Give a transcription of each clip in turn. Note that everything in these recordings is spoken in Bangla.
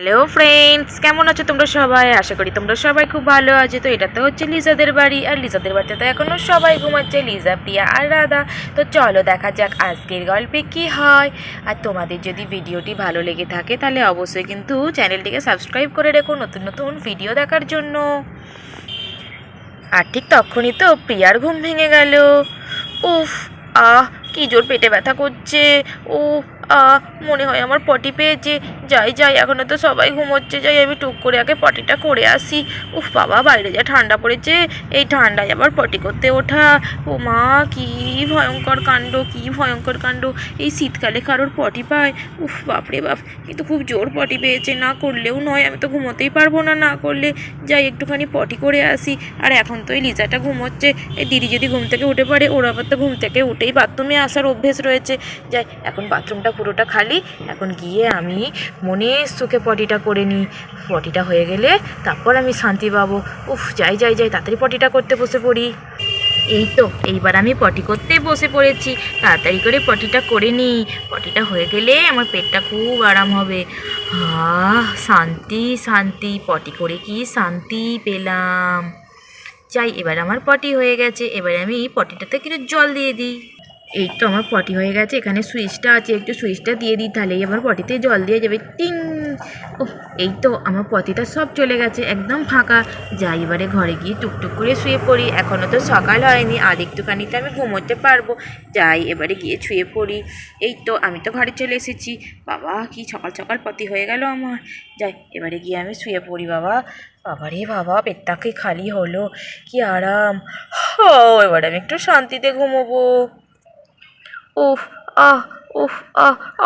হ্যালো ফ্রেন্ডস, কেমন আছো তোমরা সবাই? আশা করি তোমরা সবাই খুব ভালো আছো। তো এটা তো হচ্ছে লিজাদের বাড়ি, আর লিজাদের বাড়িতে তো এখনও সবাই ঘুমাচ্ছে, লিজা, প্রিয়া আর রাধা। তো চলো দেখা যাক আজকের গল্পে কি হয়। আর তোমাদের যদি ভিডিওটি ভালো লেগে থাকে তাহলে অবশ্যই কিন্তু চ্যানেলটিকে সাবস্ক্রাইব করে রেখো নতুন নতুন ভিডিও দেখার জন্য। আর ঠিক তখনই তো প্রিয়ার ঘুম ভেঙে গেল। উফ, কি জোর পেটে ব্যথা করছে। উফ, মনে হয় আমার পটি পেয়েছে। যাই যাই, এখনও তো সবাই ঘুমোচ্ছে, যাই আমি টুক করে আগে পটিটা করে আসি। উফ বাবা, বাইরে যা ঠান্ডা পড়েছে, এই ঠান্ডায় আবার পটি করতে ওঠা। ও মা, কি ভয়ঙ্কর কাণ্ড, কি ভয়ঙ্কর কাণ্ড। এই শীতকালে কারোর পটি পায়? উফ বাপরে বাপ, কিন্তু খুব জোর পটি পেয়েছে, না করলেও নয়, আমি তো ঘুমোতেই পারবো না না করলে। যাই একটুখানি পটি করে আসি। আর এখন তো এই লিজাটা ঘুমোচ্ছে, এই দিদি যদি ঘুম থেকে উঠে পড়ে, ওর আবার তো ঘুম থেকে উঠেই বাথরুমে আসার অভ্যেস রয়েছে। যাই, এখন বাথরুমটা পুরোটা খালি, এখন গিয়ে আমি মনের সুখে পটিটা করে নিই। পটিটা হয়ে গেলে তারপর আমি শান্তি পাবো। উফ, যাই যাই যাই, তাড়াতাড়ি পটিটা করতে বসে পড়ি। এই তো এইবার আমি পটি করতে বসে পড়েছি, তাড়াতাড়ি করে পটিটা করে নিই। পটিটা হয়ে গেলে আমার পেটটা খুব আরাম হবে। শান্তি শান্তি, পটি করে কি শান্তি পেলাম। যাই, এবার আমার পটি হয়ে গেছে, এবার আমি পটিটাতে কিছু জল দিয়ে দিই। এই তো আমার পটি হয়ে গেছে, এখানে সুইচটা আছে, একটু সুইচটা দিয়ে দিই, তাহলেই আমার পটিতে জল দিয়ে যাবে। টিং। ও, এই তো আমার পটিটা সব চলে গেছে, একদম ফাঁকা। যাই, এবারে ঘরে গিয়ে টুকটুক করে শুয়ে পড়ি। এখনও তো সকাল হয়নি, আর একটুখানিতে আমি ঘুমোতে পারবো। যাই, এবারে গিয়ে শুয়ে পড়ি। এই তো আমি তো ঘরে চলে এসেছি। বাবা, কি সকাল সকাল পটি হয়ে গেল আমার। যাই, এবারে গিয়ে আমি শুয়ে পড়ি। বাবা, বাবারে বাবা, পেটটা কি খালি হলো, কি আরাম। এবার আমি একটু শান্তিতে ঘুমোবো। উফ, আহ উফ,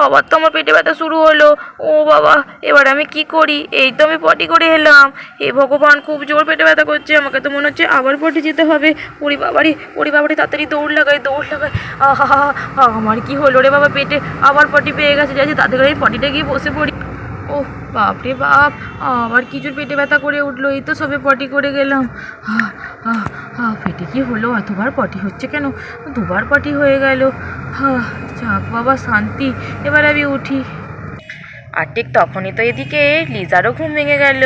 আবার তো আমার পেটে ব্যথা শুরু হলো। ও বাবা, এবার আমি কি করি? এই তো আমি পটি করে এলাম। হে ভগবান, খুব জোর পেটে ব্যথা করছে, আমাকে তো মনে হচ্ছে আবার পটি যেতে হবে। ওরি বাবারি, তাড়াতাড়ি দৌড় লাগাই। আমার কি হলো রে বাবা, পেটে আবার পটি পেয়ে গেছে। যাচ্ছি তাদের করে এই পটিটা গিয়ে বসে পড়ি। ও বাপরে বাপ, আবার কিছুর পেটে ব্যথা করে উঠলো। এই তো সবে পটি করে গেলাম। পেটে কি হলো? এতবার পটি হচ্ছে কেন? দুবার পটি হয়ে গেল। যাক বাবা, শান্তি। এবার আমি উঠি। আর ঠিক তখনই তো এদিকে লিজারও ঘুম ভেঙে গেল।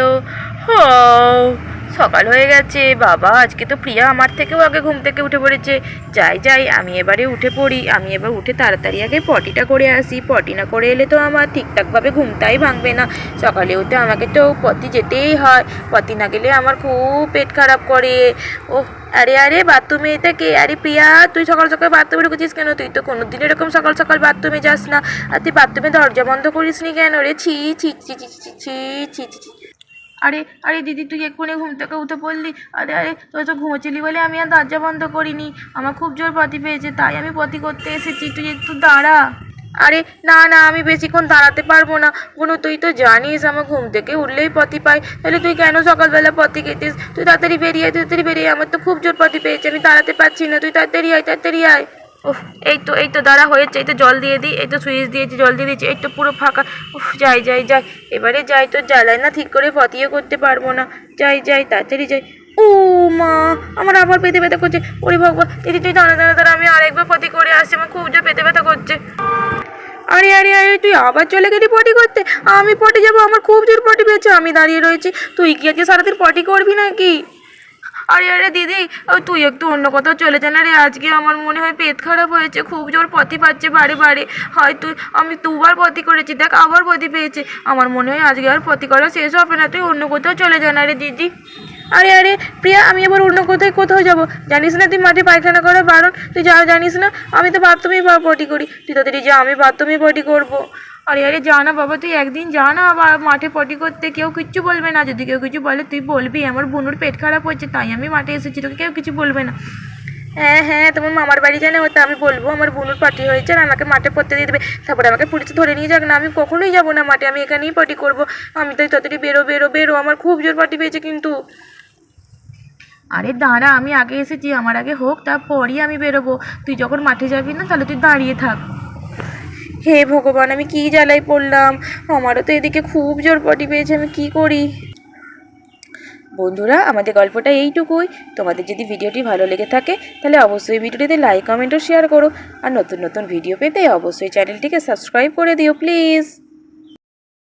সকাল হয়ে গেছে। বাবা, আজকে তো প্রিয়া আমার থেকেও আগে ঘুম থেকে উঠে পড়েছে। যাই যাই, আমি এবারে উঠে পড়ি। আমি এবার উঠে তাড়াতাড়ি আগে পটিটা করে আসি। পটি না করে এলে তো আমার ঠিকঠাকভাবে ঘুমটাই ভাঙবে না। সকালে উঠে আমাকে তো পটি যেতেই হয়, পটি না গেলে আমার খুব পেট খারাপ করে। ও, আরে আরে, বাথরুমে এটা কে? আরে প্রিয়া, তুই সকাল সকাল বাথরুমে ঢুকেছিস কেন? তুই তো কোনোদিন এরকম সকাল সকাল বাথরুমে যাস না। আর তুই বাথরুমে দরজা বন্ধ করিস নি কেন রে? ছি ছি ছি ছি ছি ছি ছি ছি ছি। আরে আরে দিদি, তুই এক্ষুনি ঘুম থেকে উঠে পড়লি? আরে আরে, তুই তো ঘুমোচ্ছিলি বলে আমি আর দরজা বন্ধ করিনি। আমার খুব জোর পটি পেয়েছে, তাই আমি পটি করতে এসেছি। তুই একটু দাঁড়া। আরে না না, আমি বেশিক্ষণ দাঁড়াতে পারবো না। বুনু, তুই তো জানিস আমার ঘুম থেকে উঠলেই পটি পাই, তাহলে তুই কেন সকালবেলা পটি খেতিস? তুই তাড়াতাড়ি বেরিয়ে আয়, তাড়াতাড়ি বেরিয়ে আয়, আমার তো খুব জোর পটি পেয়েছে, আমি দাঁড়াতে পারছি না। তুই তাড়াতাড়ি আয়, তাড়াতাড়ি আয়। উফ, এই তো দাঁড়া হয়েছে। এই তো জল দিয়ে দিই, এই তো সুইচ দিয়েছি, জল দিয়ে দিয়েছি, এই তো পুরো ফাঁকা। উফ, যাই যাই যাই, এবারে যাই। তো জ্বালায় না, ঠিক করে পটিও করতে পারবো না। যাই যাই, তাড়াতাড়ি যাই। ও মা, আমার আবার পেটে ব্যথা করছে। ওরে ভগবান, দিদি তুই দাঁড়া দাঁড়া দাঁড়া, আমি আরেকবার পটি করে আসছি, আমার খুব জোর পেটে ব্যথা করছে। আরে আরে আরে, তুই আবার চলে গেলি পটি করতে? আমি পটি যাবো? আমার খুব জোর পটি পেয়েছে, আমি দাঁড়িয়ে রয়েছি। তুই কি আজকে সারাদিন পটি করবি নাকি? আরে আরে দিদি, তুই একটু অন্য কোথাও চলে যা না রে। আজকে আমার মনে হয় পেট খারাপ হয়েছে, খুব জোর পটি পাচ্ছে বারে বারে। হয় তুই, আমি দুবার পটি করেছি, দেখ আবার পটি পেয়েছে। আমার মনে হয় আজকে আর পটি করা শেষ হবে না, তুই অন্য কোথাও চলে যা না রে দিদি। আরে আরে প্রিয়া, আমি আবার অন্য কোথাও যাবো? জানিস না তুই মাঠে পায়খানা করা বারণ? তুই যা, জানিস না আমি তো বাথরুমেই পটি করি। তুই তাড়াতাড়ি যা, আমি বাথরুমেই পটি করবো। আরে আরে যা না বাবা, তুই একদিন যা না আবার মাঠে পটি করতে, কেউ কিচ্ছু বলবে না। যদি কেউ কিছু বলে তুই বলবি আমার বোনুর পেট খারাপ হচ্ছে, তাই আমি মাঠে এসেছি, তোকে কেউ কিছু বলবে না। হ্যাঁ হ্যাঁ, তোমার মামার বাড়ি জানে হতো, আমি বলবো আমার বোনুর পটি হয়েছে আর আমাকে মাঠে পড়তে দিয়ে দেবে, তারপরে আমাকে পুলিশে ধরে নিয়ে যাক না। আমি কখনোই যাবো না মাঠে, আমি এখানেই পটি করবো। আমি তো তাড়াতাড়ি বেরো বেরো বেরো, আমার খুব জোর পটি পেয়েছে কিন্তু। আরে দাঁড়া, আমি আগে এসেছি, আমার আগে হোক, তারপরই আমি বেরোবো। তুই যখন মাঠে যাবি না, তাহলে তুই দাঁড়িয়ে থাক। হে ভগবান, আমি কি জ্বালায় পড়লাম। আমারও তো এদিকে খুব জোর পটি পেয়েছে, আমি কি করি? বন্ধুরা, আমাদের গল্পটা এইটুকুই। তোমাদের যদি ভিডিওটি ভালো লেগে থাকে তাহলে অবশ্যই ভিডিওটিতে লাইক, কমেন্ট ও শেয়ার করো। আর নতুন নতুন ভিডিও পেতে অবশ্যই চ্যানেলটিকে সাবস্ক্রাইব করে দিও প্লিজ।